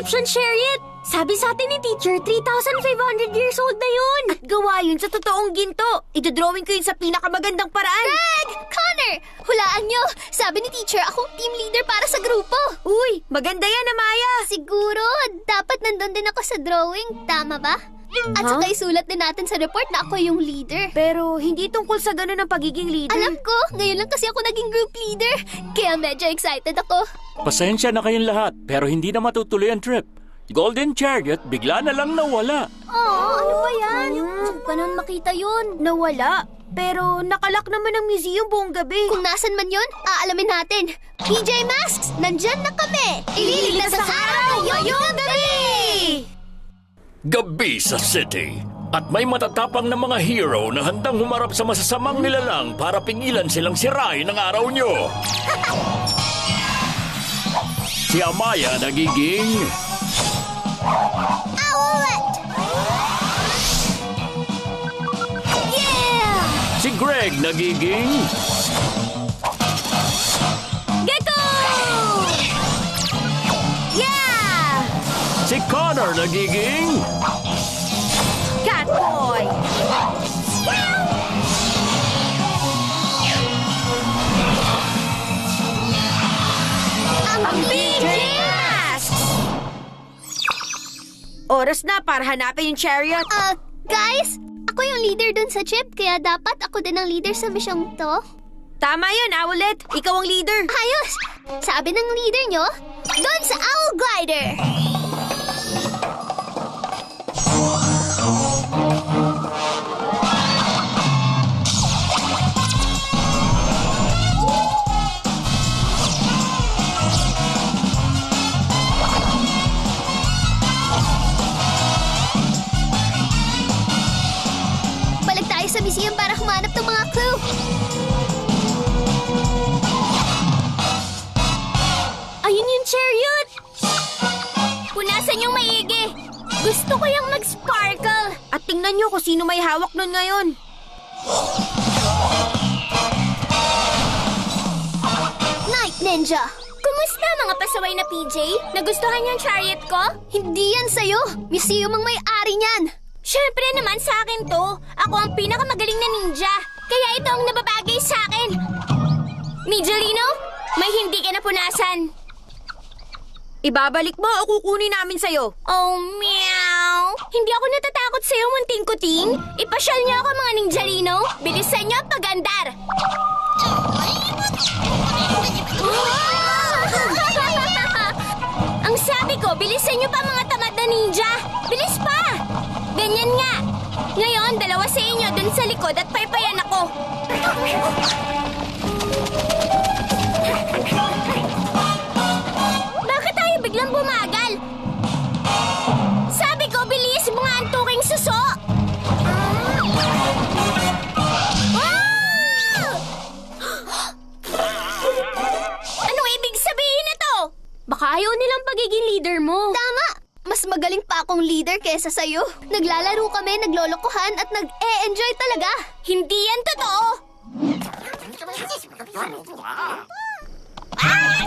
Egyptian chariot. Sabi sa atin ni teacher, 3,500 years old na yun. At gawa yun sa totoong ginto. Idodrawing ko yun sa pinakamagandang paraan. Greg! Connor! Hulaan nyo! Sabi ni teacher, akong team leader para sa grupo. Uy, maganda yan, Amaya. Siguro, dapat nandun din ako sa drawing. Tama ba? At saka isulat din natin sa report na ako yung leader. Pero hindi tungkol sa ganun ang pagiging leader. Alam ko, ngayon lang kasi ako naging group leader. Kaya medyo excited ako. Pasensya na kayong lahat, pero hindi na matutuloy ang trip. Golden Chariot bigla na lang nawala. Ano ba yan? Paano makita yun? Nawala. Pero nakalak naman ang museum buong gabi. Kung nasan man yun, aalamin natin. PJ Masks, nandyan na kami! Ililigtas sa araw ngayong gabi! Gabi sa city. At may matatapang na mga hero na handang humarap sa masasamang nilalang para pigilan silang sirain ang araw nyo. Si Amaya nagiging... Owlet! Yeah! Si Greg nagiging... Gecko! Yeah! Si Connor nagiging... Catboy! Ang PJ Masks! Oras na para hanapin yung chariot. Guys, ako yung leader dun sa chip, kaya dapat ako din ang leader sa misyong to. Tama yun, Owlet. Ikaw ang leader. Ayos! Sabi ng leader nyo, doon sa Owl Glider! Balik tayo sa museum para humanap ng mga clue. Ayun yung chariot. Punasan yung maigi. Gusto ko yung mag-sparkle. At tingnan nyo kung sino may hawak nun ngayon. Night Ninja! Kumusta mga pasaway na PJ? Nagustuhan yung chariot ko? Hindi yan sa'yo. Museum ang may-ari niyan. Siyempre naman sa akin to. Ako ang pinakamagaling na ninja. Kaya ito ang nababagay sa akin. Ninjalino, may hindi ka napunasan. Ibabalik mo o kukunin namin sa'yo? Oh, meow! Hindi ako natatakot sa'yo, munting kuting. Ipasyal niyo ako, mga ninjalino. Bilisan niyo ang pag-andar. Ang sabi ko, bilisan niyo pa, mga tamad na ninja. Bilis pa! Ganyan nga. Ngayon, dalawa sa inyo dun sa likod at paypayan ako. Bakit tayo biglang bumagal? Sabi ko, bilis mga antuking suso! Ah! Anong ibig sabihin nito? Baka ayaw nilang pagiging leader mo. Tama! Mas magaling pa akong leader kesa sa'yo. Naglalaro kami, naglolokohan at nag-e-enjoy talaga. Hindi yan totoo!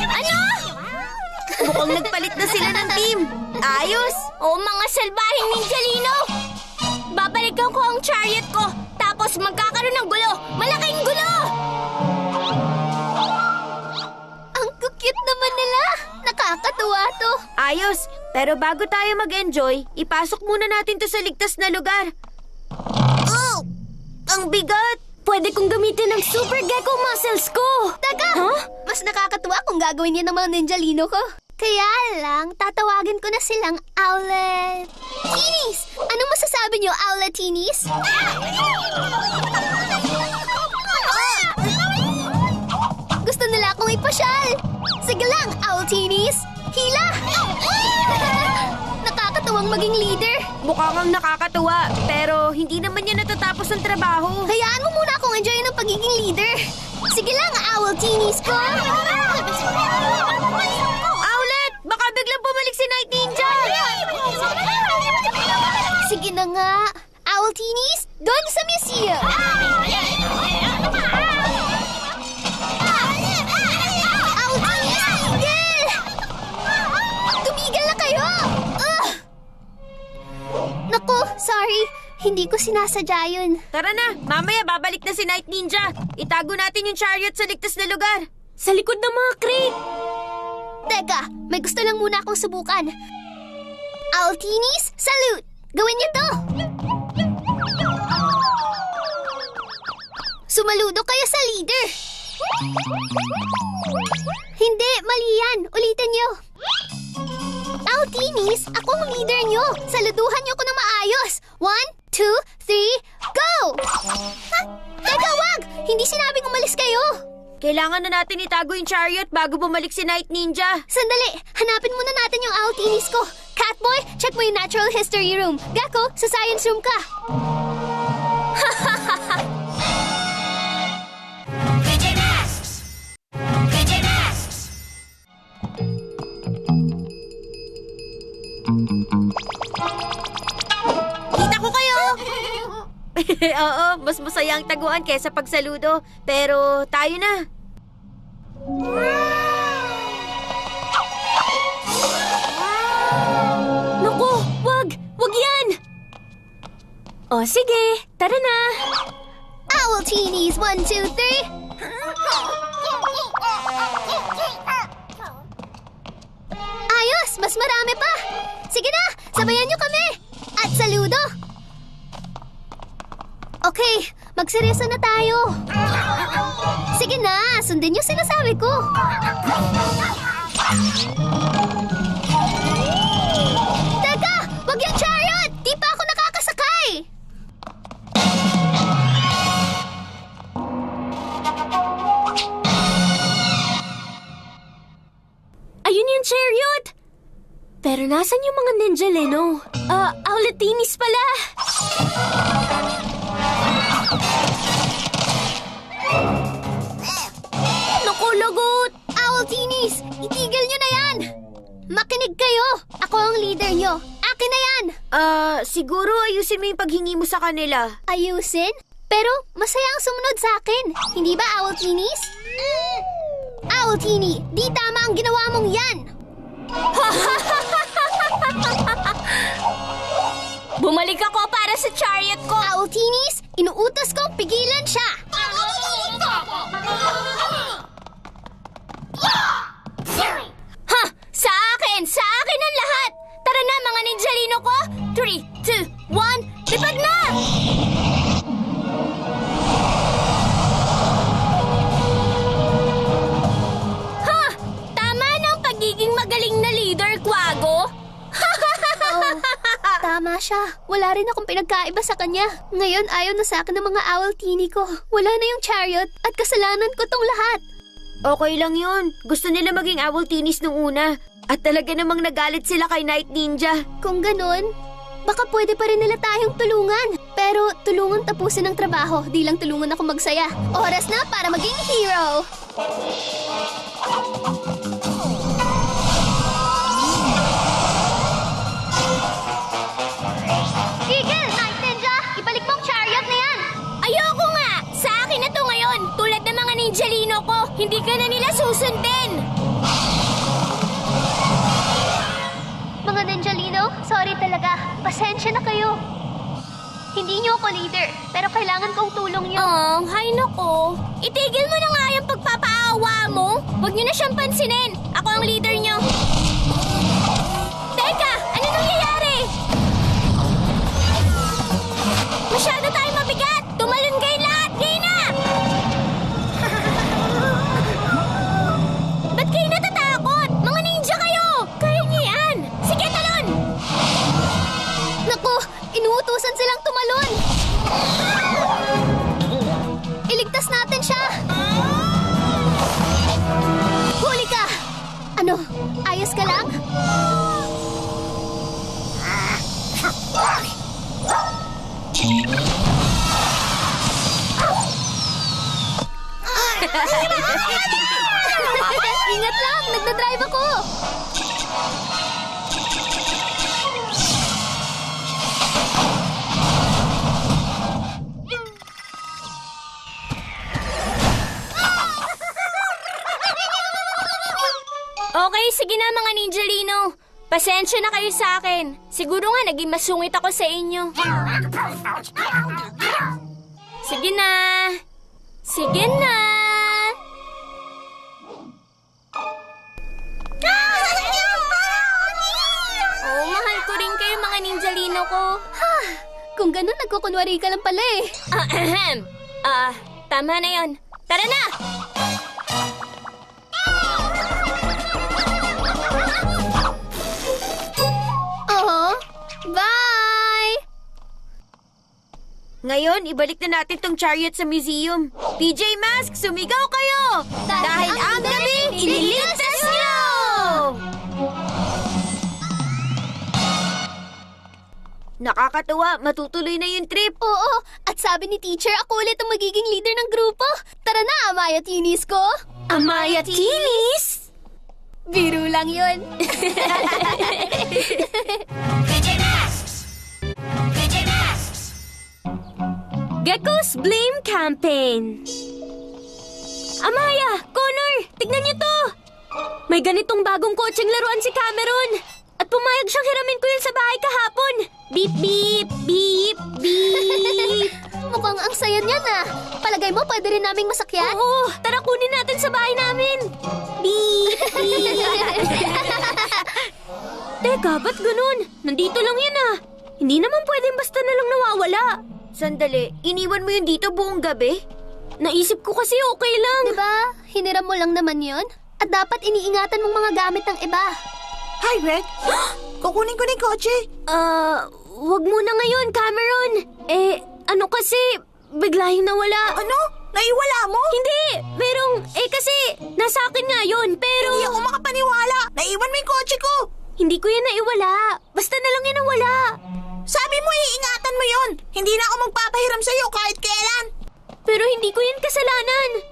Ano? Mukhang nagpalit na sila ng team. Ayos! O mga salbahing ninjalino! Babalikan ko ang chariot ko, tapos magkakaroon ng gulo. Malaking gulo! Ang cute naman nila. Nakakatuwa to. Ayos! Pero bago tayo mag-enjoy, ipasok muna natin to sa ligtas na lugar. Oh! Ang bigat! Pwede kong gamitin ang super gecko muscles ko! Teka! Huh? Mas nakakatuwa kung gagawin niya ng mga ninjalino ko. Kaya lang, tatawagin ko na silang Owlet Teenies! Anong masasabi niyo, Owlet Teenies? Gusto nila akong ipasyal! Sige lang, Owl Teenies! Hila! Nakakatuwang maging leader! Mukhang ang nakakatuwa, pero hindi naman niya natatapos ang trabaho. Hayaan mo muna akong enjoy ng pagiging leader! Sige lang, Owl Teenies ko! Owlet! Baka biglang bumalik si Night Ninja! Sige na nga! Owl Teenies, doon sa museum! Owl Teenies, tigil! Tumigil na kayo! sorry. Hindi ko sinasadya yun. Tara na, mamaya babalik na si Night Ninja. Itago natin yung chariot sa ligtas na lugar. Sa likod ng mga crate. Teka, may gusto lang muna akong subukan. Altinis, salute! Gawin niyo to! Sumaludo kayo sa leader! Hindi, mali yan. Ulitin niyo. Altinis, ako ang leader niyo. Saluduhan niyo ko ng maayos. 1, 2, 3, go! Ha? Teka, wag! Hindi sinabing umalis kayo. Kailangan na natin itago yung chariot bago bumalik si Night Ninja. Sandali, hanapin muna natin yung Altinis ko. Catboy, check mo yung Natural History Room. Gako, sa Science Room ka. PJ Masks! PJ Masks! Kita ko kayo! Oo, mas masaya ang taguan kaysa pagsaludo. Pero tayo na. Naku, wag! Wag yan! O sige, tara na! Owlteenies, 1, 2, 3. Ayos, mas marami pa. Sige na, sabayan niyo kami. At saludo. Okay, magseryoso na tayo. Sige na, sundin niyo sinasabi ko. Teka, wag yung chariot! Di pa ako nakakasakay! Ayun yung chariot! Pero nasan yung mga ninja, Leno? Owletinis pala! Naku, lagot! Owlteenies, itigil niyo na yan! Makinig kayo! Ako ang leader niyo. Akin na yan! Siguro ayusin mo yung paghingi mo sa kanila. Ayusin? Pero masaya ang sumunod sa akin. Hindi ba, Owlteenies? Owlteenie, di tama ang ginawa mong yan! Bumalik ako para sa chariot ko! Owlteenies, inuutos kong pigilan siya! Ha! Sa akin! Sa akin ang lahat! Tara na, mga ninjalino ko! 3, 2, 1, lipad na! Ha! Tama na ang pagiging magaling na leader, Quago! Tama siya. Wala rin akong pinagkaiba sa kanya. Ngayon ayaw na sa akin ng mga Owlteenie ko. Wala na yung chariot at kasalanan ko tong lahat. Okay lang yun. Gusto nila maging Owlteenies nung una. At talaga namang nagalit sila kay Night Ninja. Kung ganun, baka pwede pa rin nila tayong tulungan. Pero tulungan tapusin ang trabaho, di lang tulungan ako magsaya. Oras na para maging hero! Tigil, Night Ninja! Ibalik mo ang chariot na yan! Ayoko nga! Sa akin na to ngayon! Tulad ng mga ninjalino ko, hindi ka na nila susundin! Mga Ninjalino, sorry talaga. Pasensya na kayo. Hindi niyo ako leader, pero kailangan kong tulong niyo. Hay nako. Itigil mo na nga yung pagpapaawa mo. Huwag niyo na siyang pansinin. Ako ang leader niyo. Teka, ano nangyayari? Masyado tayo mabigat. Tumalon kayo lahat. Kayo na! Ba't kayo natatakot? Mga ninja kayo. Kaya niyo yan. Sige, talon! Naku, inuutusan silang tumalon. Iligtas natin siya. Huli ka! Ano, ayos ka lang? Ingat lang, nagdadrive ako. Okay, sige na mga ninjalino. Pasensya na kayo sa akin. Siguro nga naging masungit ako sa inyo. Sige na. Sige na. Oh, mahal ko rin kayo mga ninjalino ko. Kung ganun, nagkukunwari ka lang pala eh. Ahem. Tama na yon. Tara na! Oo. Bye! Ngayon, ibalik na natin tong chariot sa museum. PJ Masks, sumigaw kayo! Dahil ang gabi, iniligtas niyo! Nakakatuwa, matutuloy na yung trip. Oo, at sabi ni teacher, ako ulit ang magiging leader ng grupo. Tara na, Amaya Tinis ko! Amaya Tinis? Biro lang yun. Gecko's Blame Campaign. Amaya, Connor, tignan niyo to. May ganitong bagong kotseng laruan si Cameron. At pumayag siyang hiramin ko yun sa bahay kahapon. Beep, beep, beep, beep. Mukhang ang saya niyan ah. Palagay mo, pwede rin naming masakyan? Oo, tara kunin natin sa bahay namin. Beep, beep. Teka, ba't ganun? Nandito lang yan ah. Hindi naman pwedeng basta na lang nawawala. Sandali, iniwan mo yun dito buong gabi? Naisip ko kasi okay lang. Diba? Hiniram mo lang naman yun. At dapat iniingatan mong mga gamit ng iba. Hi, Red. Kukunin ko na yung kotse. Wag muna ngayon, Cameron. Ano kasi, bigla yung nawala. Ano? Naiwala mo? Hindi, kasi, nasa akin nga yun, pero... Hindi ako makapaniwala. Naiwan mo yung kotse ko. Hindi ko yan naiwala. Basta na lang yan nawala. Sabi mo, iingatan mo yon. Hindi na ako magpapahiram sa'yo kahit kailan. Pero hindi ko yan kasalanan.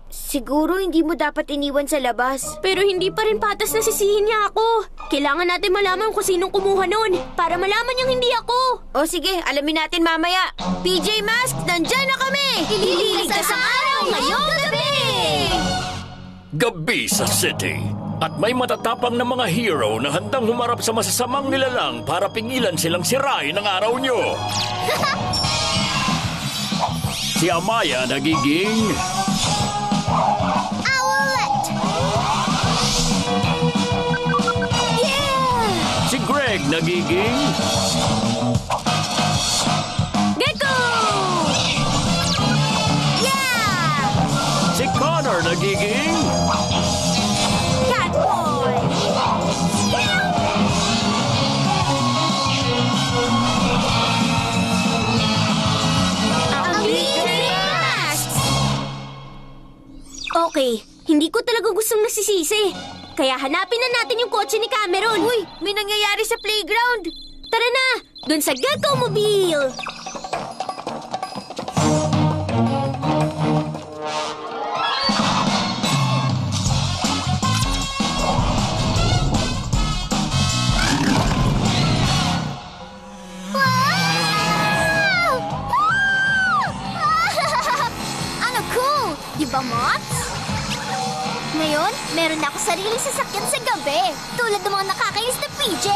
Siguro hindi mo dapat iniwan sa labas. Pero hindi pa rin patas na sisihin niya ako. Kailangan natin malaman kung sinong kumuha nun para malaman niyang hindi ako. O sige, alamin natin mamaya. PJ Masks, nandyan na kami! Ililigtas ang araw ngayong gabi! Gabi sa city. At may matatapang na mga hero na handang humarap sa masasamang nilalang para pingilan silang sirain ang araw nyo. Si Amaya nagiging... Owlet! Yeah! Si Greg nagiging... Gecko! Yeah! Si Connor nagiging... Catboy! Ang leader ng masks! Okay, hindi ko talaga gustong nasisisi. Kaya hanapin na natin yung kotse ni Cameron. Uy, may nangyayari sa playground. Tara na, dun sa Gecko Mobile. Wow! Ano cool? Di ba, Mots? Ngayon, meron na ako sariling sasakyan sa gabi. Tulad ng mga nakakainis na PJ.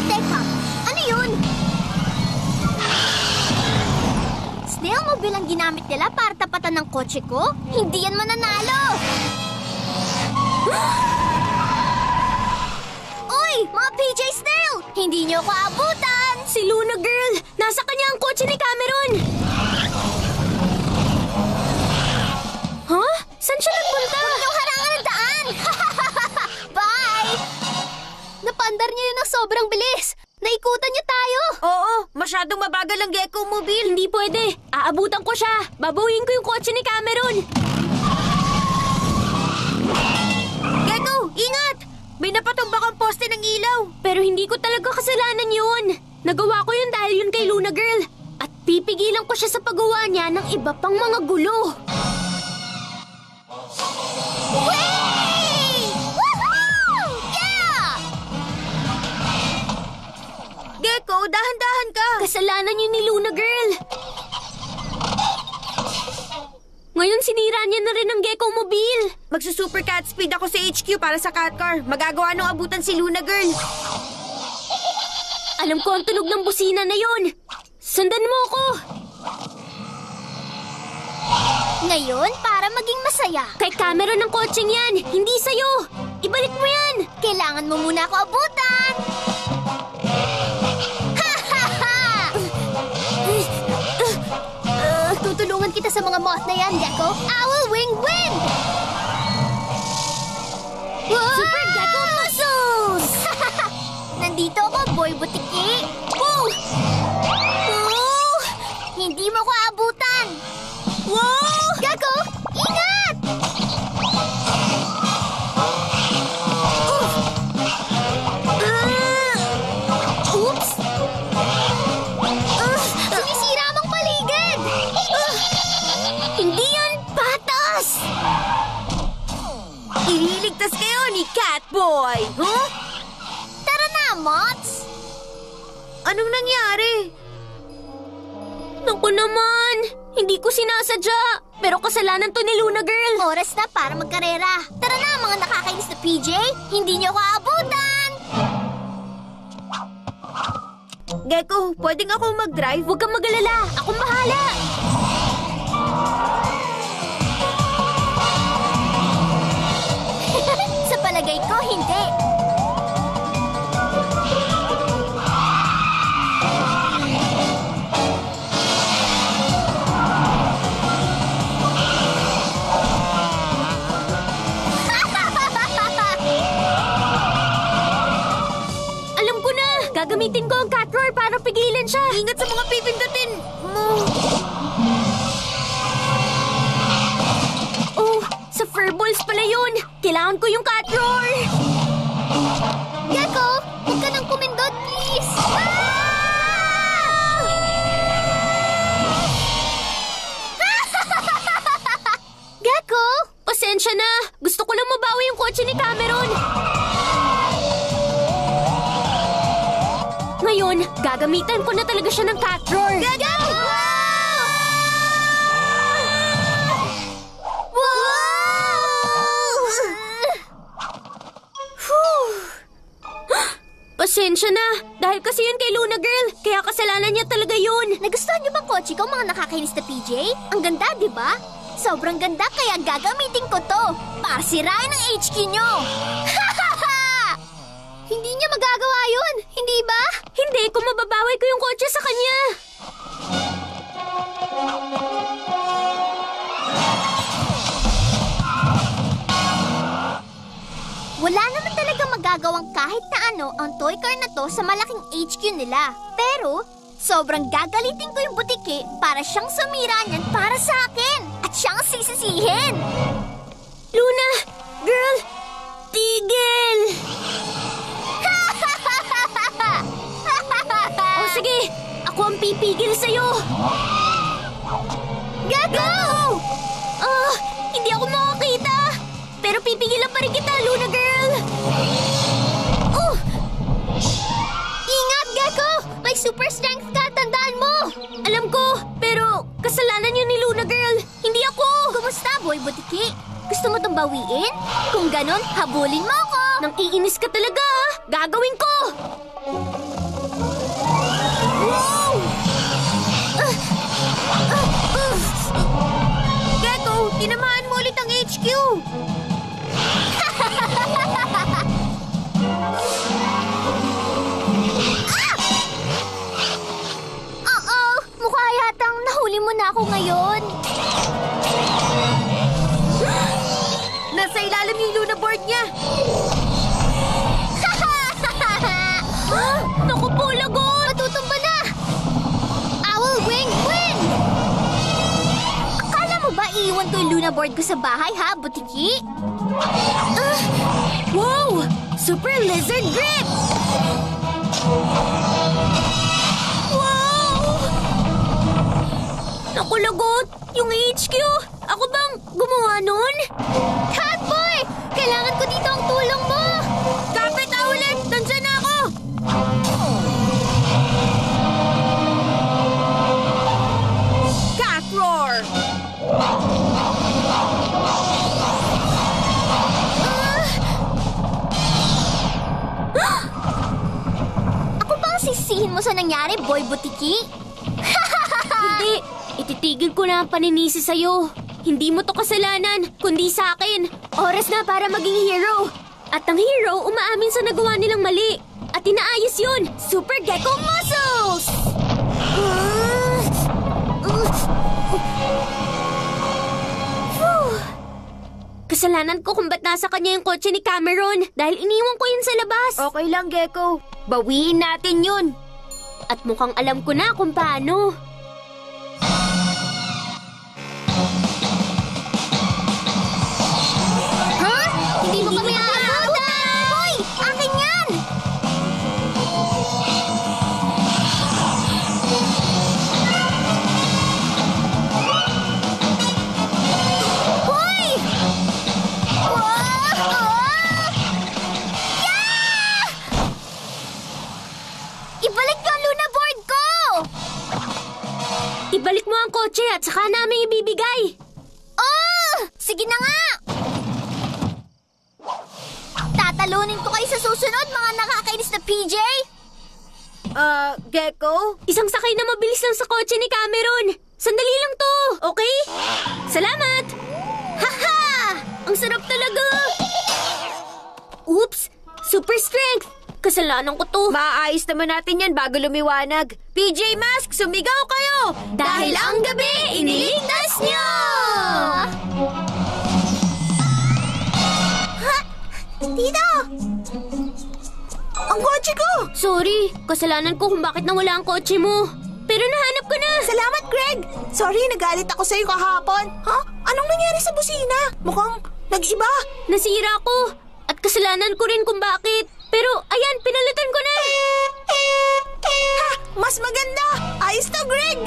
Teka, ano yun? Snailmobile ang ginamit nila para tapatan ng kotse ko? Hindi yan mananalo! Uy, mga PJ Snail! Hindi niyo ako abutan! Si Luna Girl, nasa kanya ang kotse ni Cameron. Huh? Saan siya nagpunta? Yung harangan ng daan! Bye! Napandar niyo yun ng sobrang bilis! Naikutan niyo tayo! Oo, masyadong mabagal ang Gecko Mobile. Hindi pwede. Aabutan ko siya. Babawiin ko yung kotse ni Cameron. Gecko, ingat! May napatumba kang poste ng ilaw. Pero hindi ko talaga kasalanan yun. Nagawa ko yun dahil yun kay Luna Girl. At pipigilan ko siya sa paggawa niya ng iba pang mga gulo. Way! Woohoo! Yeah! Gecko, dahan-dahan ka. Kasalanan yun ni Luna Girl. Ngayon sinira niya na rin ang Gecko Mobile. Magsusuper cat speed ako sa HQ para sa cat car. Magagawa nung abutan si Luna Girl. Alam ko ang tunog ng busina na yun. Sundan mo ako. Ngayon, para maging masaya, Kay Cameron ng kotseng yan, hindi sa'yo. Ibalik mo yan. kailangan mo muna ako abutan! Ha ha ha! Tutulungan kita sa mga moth na yan, Gecko. Owl Wing Wind! Super Gecko Muscles! Nandito ako, Boy Butiki. Oh! Oh! Hindi mo ko abutan! Wow! Gecko, ingat! Oops! Sinisira mong paligid! Hindi yan patas! Ililigtas kayo ni Catboy. Huh? Tara na, Moths! Anong nangyari? Naku naman! Hindi ko sinasadya! Pero kasalanan to ni Luna Girl! Oras na para magkarera. Tara na, mga nakakainis na PJ! Hindi niyo ko abutan! Gecko, pwedeng ako mag-drive? Huwag kang mag-alala! Akong bahala! Sa palagay ko, hindi. Alam ko na! Gagamitin ko ang cat roar para pigilan siya! Ingat sa mga pipindutin mo. Oh! Sa furballs pala yun! Kailangan ko yung cat roar! Gecko, huwag ka nang kumindot, please! Gecko! Pasensya na! Gusto ko lang mabawi yung kotse ni Cameron! Ngayon, gagamitan ko na talaga siya ng cat roar! Pasensya na! Dahil kasi yun kay Luna Girl, kaya kasalanan niya talaga yun! Nagustuhan niyo bang kotse ko, mga nakakainis na PJ? Ang ganda, di ba? Sobrang ganda, kaya gagamitin ko to para sirain ang HQ niyo! Hindi niya magagawa yun, hindi ba? Hindi ko mababawi ko yung kotse sa kanya! Wala naman talaga magagawang kahit na ano ang toy car na to sa malaking HQ nila. Pero, sobrang gagalitin ko yung butiki para siyang sumira niyan para sa akin at siyang sisisihin. Luna! Girl! Tigil! O sige! Ako ang pipigil sa'yo! Gago! Ah! Hindi ako makakita! Pero pipigilan pa rin kita, Luna Girl! Oh! Ingat, Gecko! May super strength ka, tandaan mo! Alam ko, pero kasalanan yun ni Luna Girl! Hindi ako! Kumusta, Boy Butiki? Gusto mo tong bawiin? Kung ganon, habulin mo ako! Nang iinis ka talaga, ah! Gagawin ko! Wow! Gecko, tinamaan mo ulit ang HQ. Oo! Mukha yatang nahuli mo na ako ngayon. Nasa ilalim yung Luna board niya. Naku po, lagot! Matutumba na! Owl Wing Wind! Akala mo ba iiwan ko yung Luna board ko sa bahay, ha, Butiki? Wow! Super Lizard Grip! Wow! Naku, lagot! Yung HQ! Ako bang gumawa nun? Catboy! Kailangan ko dito ang tulong mo! Kapit Owlet, nandyan na ako. Cat roar. Boy Butiki? Hindi, ititigil ko na ang paninisi sa'yo. Hindi mo to kasalanan, kundi sa akin. Oras na para maging hero. At ang hero umaamin sa nagawa nilang mali. At inaayos yun, Super Gecko Muscles! Phew. Kasalanan ko kung ba't nasa kanya yung kotse ni Cameron dahil iniwan ko yun sa labas. Okay lang, Gecko. Bawiin natin yun. At mukhang alam ko na kung paano. Ha? Hindi mo kami aabutan! Hoy! Akin yan! Hoy! Yeah! Ibalik ko ang Luna board ko! Ibalik mo ang kotse at saka namin ibibigay. Oh! Sige na nga! Tatalunin ko kayo sa susunod, mga nakakainis na PJ! Gecko? Isang sakay na mabilis lang sa kotse ni Cameron. Sandali lang to, okay? Salamat! Haha! Ang sarap talaga! Oops! Super strength! Kasalanan ko to. Maaayos naman natin yan bago lumiwanag. PJ Mask, sumigaw kayo! Dahil ang gabi, iniligtas niyo! Tito! Ang kotse ko! Sorry, kasalanan ko kung bakit nawala ang kotse mo. Pero nahanap ko na. Salamat, Greg! Sorry, nagalit ako sa'yo kahapon. Ha? Anong nangyari sa busina? Mukhang nag-iba. Nasira ko. At kasalanan ko rin kung bakit. Pero ayan, pinalitan ko na. Ha! Mas maganda! Ayos to, Greg!